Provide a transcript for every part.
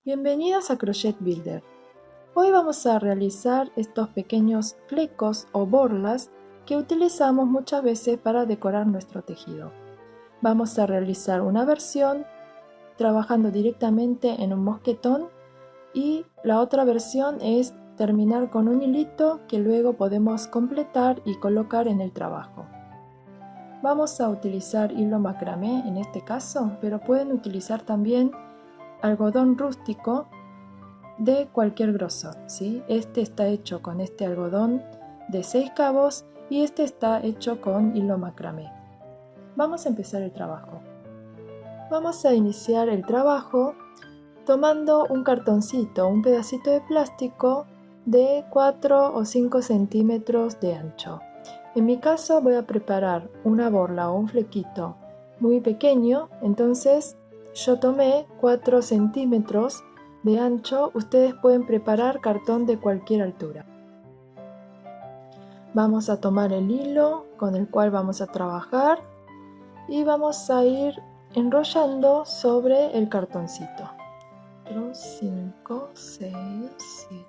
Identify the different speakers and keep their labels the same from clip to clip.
Speaker 1: Bienvenidos a Crochet Builder. Hoy vamos a realizar estos pequeños flecos o borlas que utilizamos muchas veces para decorar nuestro tejido. Vamos a realizar una versión trabajando directamente en un mosquetón y la otra versión es terminar con un hilito que luego podemos completar y colocar en el trabajo. Vamos a utilizar hilo macramé en este caso, pero pueden utilizar también algodón rústico de cualquier grosor, ¿sí? Este está hecho con este algodón de 6 cabos y este está hecho con hilo macramé. Vamos a empezar el trabajo. Vamos a iniciar el trabajo tomando un cartoncito, un pedacito de plástico de 4 o 5 centímetros de ancho. En mi caso voy a preparar una borla o un flequito muy pequeño, entonces yo tomé 4 centímetros de ancho. Ustedes pueden preparar cartón de cualquier altura. Vamos a tomar el hilo con el cual vamos a trabajar y vamos a ir enrollando sobre el cartoncito. 4, 5, 6, 7,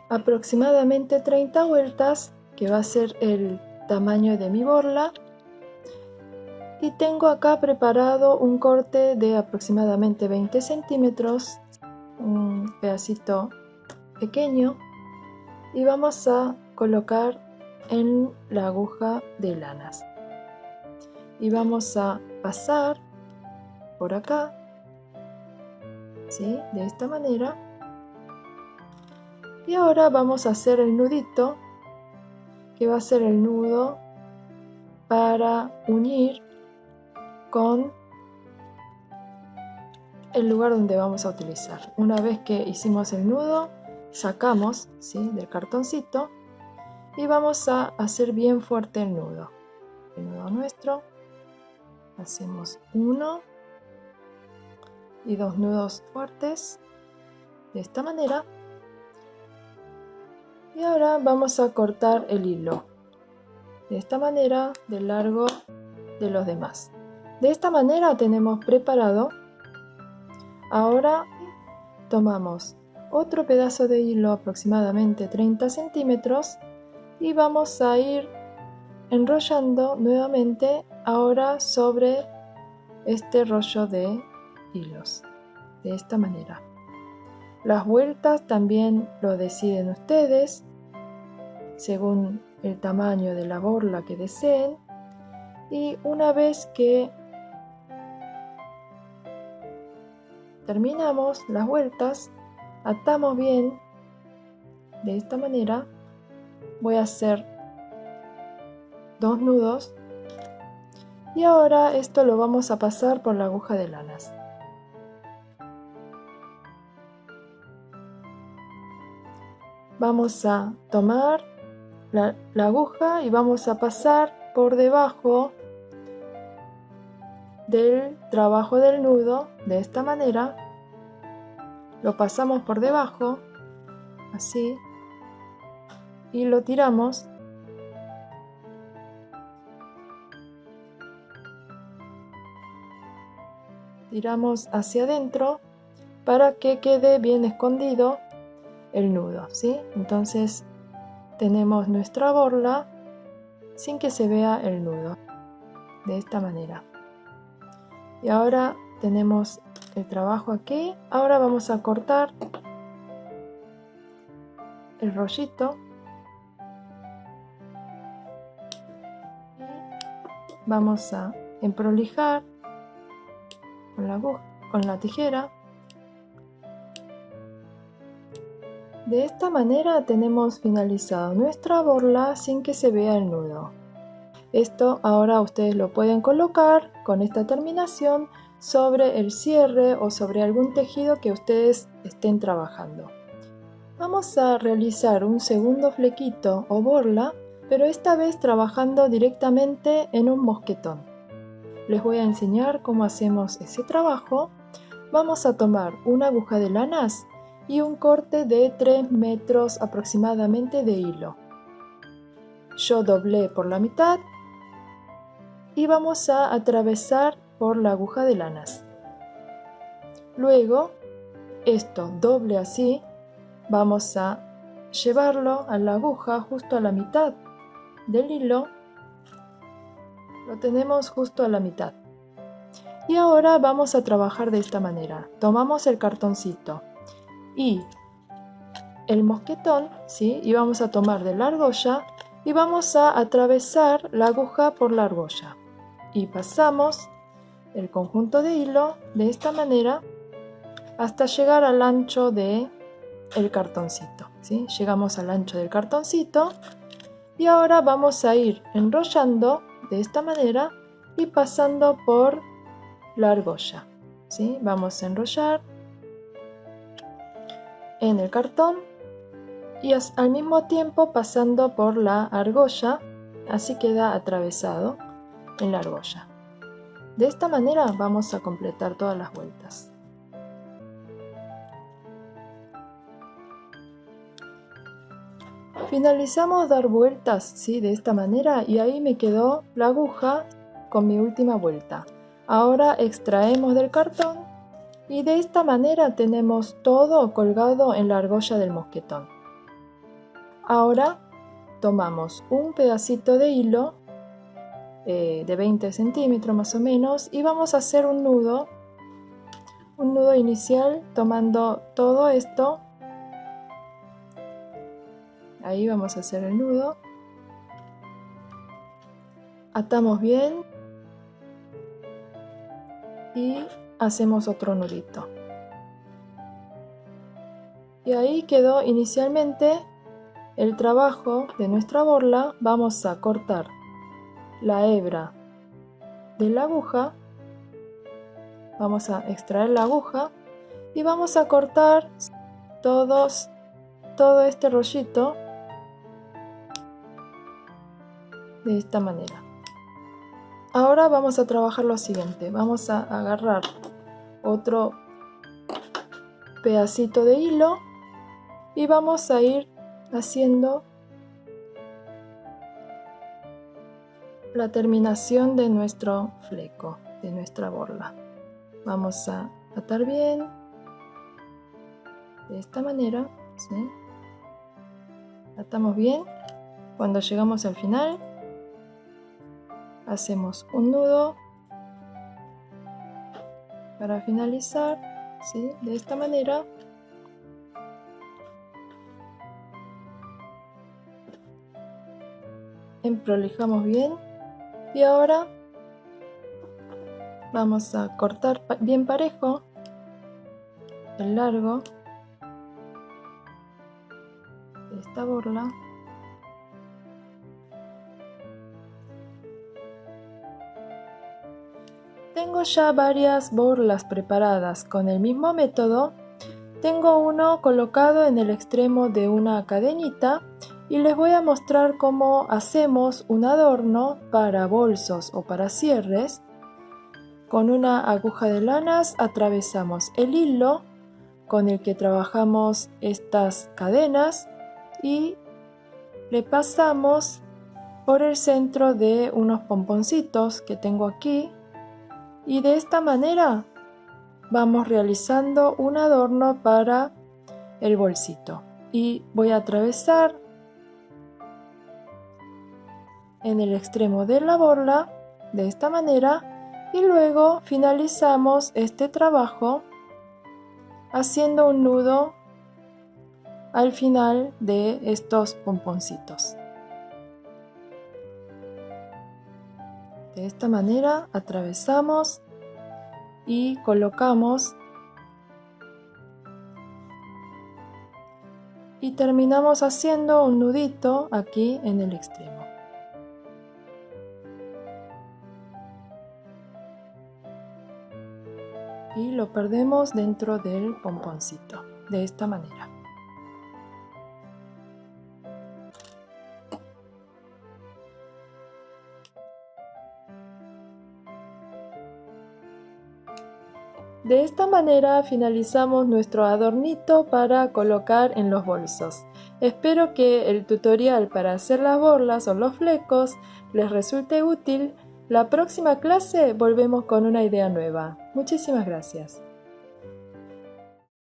Speaker 1: aproximadamente 30 vueltas, que va a ser el tamaño de mi borla. Y tengo acá preparado un corte de aproximadamente 20 centímetros, un pedacito pequeño, y vamos a colocar en la aguja de lanas. Y vamos a pasar por acá, ¿sí? De esta manera. Y ahora vamos a hacer el nudito, que va a ser el nudo para unir con el lugar donde vamos a utilizar. Una vez que hicimos el nudo, sacamos, ¿sí?, del cartoncito y vamos a hacer bien fuerte el nudo nuestro. Hacemos 1 y 2 nudos fuertes de esta manera. Y ahora vamos a cortar el hilo de esta manera del largo de los demás. De esta manera tenemos preparado. Ahora tomamos otro pedazo de hilo, aproximadamente 30 centímetros, y vamos a ir enrollando nuevamente ahora sobre este rollo de hilos, de esta manera. Las vueltas también lo deciden ustedes, según el tamaño de la borla que deseen, y una vez que terminamos las vueltas, atamos bien de esta manera. Voy a hacer 2 nudos y ahora esto lo vamos a pasar por la aguja de lanas. Vamos a tomar la aguja y vamos a pasar por debajo del trabajo del nudo de esta manera. Lo pasamos por debajo, así, y lo tiramos. Tiramos hacia adentro para que quede bien escondido el nudo, ¿sí? Entonces tenemos nuestra borla sin que se vea el nudo, de esta manera. Y ahora tenemos el trabajo aquí. Ahora vamos a cortar el rollito y vamos a emprolijar con la tijera. De esta manera tenemos finalizado nuestra borla sin que se vea el nudo. Esto ahora ustedes lo pueden colocar con esta terminación sobre el cierre o sobre algún tejido que ustedes estén trabajando. Vamos a realizar un segundo flequito o borla, pero esta vez trabajando directamente en un mosquetón. Les voy a enseñar cómo hacemos ese trabajo. Vamos a tomar una aguja de lanas y un corte de 3 metros aproximadamente de hilo. Yo doblé por la mitad y vamos a atravesar por la aguja de lanas. Luego, esto doble así, vamos a llevarlo a la aguja justo a la mitad del hilo. Lo tenemos justo a la mitad. Y ahora vamos a trabajar de esta manera. Tomamos el cartoncito y el mosquetón, ¿sí? Y vamos a tomar de la argolla y vamos a atravesar la aguja por la argolla. Y pasamos el conjunto de hilo de esta manera hasta llegar al ancho del cartoncito, ¿sí? Llegamos al ancho del cartoncito y ahora vamos a ir enrollando de esta manera y pasando por la argolla, ¿sí? Vamos a enrollar en el cartón y al mismo tiempo pasando por la argolla, así queda atravesado en la argolla. De esta manera vamos a completar todas las vueltas. Finalizamos dar vueltas, ¿sí? De esta manera y ahí me quedó la aguja con mi última vuelta. Ahora extraemos del cartón y de esta manera tenemos todo colgado en la argolla del mosquetón. Ahora tomamos un pedacito de hilo de 20 centímetros más o menos y vamos a hacer un nudo inicial tomando todo esto. Ahí vamos a hacer el nudo. Atamos bien y hacemos otro nudito. Y ahí quedó inicialmente el trabajo de nuestra borla. Vamos a cortar la hebra de la aguja. Vamos a extraer la aguja y vamos a cortar todo este rollito de esta manera. Ahora vamos a trabajar lo siguiente. Vamos a agarrar otro pedacito de hilo y vamos a ir haciendo la terminación de nuestro fleco, de nuestra borla. Vamos a atar bien de esta manera, ¿sí? Atamos bien. Cuando llegamos al final hacemos un nudo para finalizar, ¿sí? De esta manera. Emprolijamos bien y ahora vamos a cortar bien parejo el largo de esta borla. Tengo ya varias borlas preparadas con el mismo método. Tengo uno colocado en el extremo de una cadenita y les voy a mostrar cómo hacemos un adorno para bolsos o para cierres. Con una aguja de lanas atravesamos el hilo con el que trabajamos estas cadenas y le pasamos por el centro de unos pomponcitos que tengo aquí. Y de esta manera vamos realizando un adorno para el bolsito. Y voy a atravesar en el extremo de la borla de esta manera y luego finalizamos este trabajo haciendo un nudo al final de estos pomponcitos. De esta manera atravesamos y colocamos y terminamos haciendo un nudito aquí en el extremo. Y lo perdemos dentro del pomponcito, de esta manera. De esta manera finalizamos nuestro adornito para colocar en los bolsos. Espero que el tutorial para hacer las borlas o los flecos les resulte útil. La próxima clase volvemos con una idea nueva. Muchísimas gracias.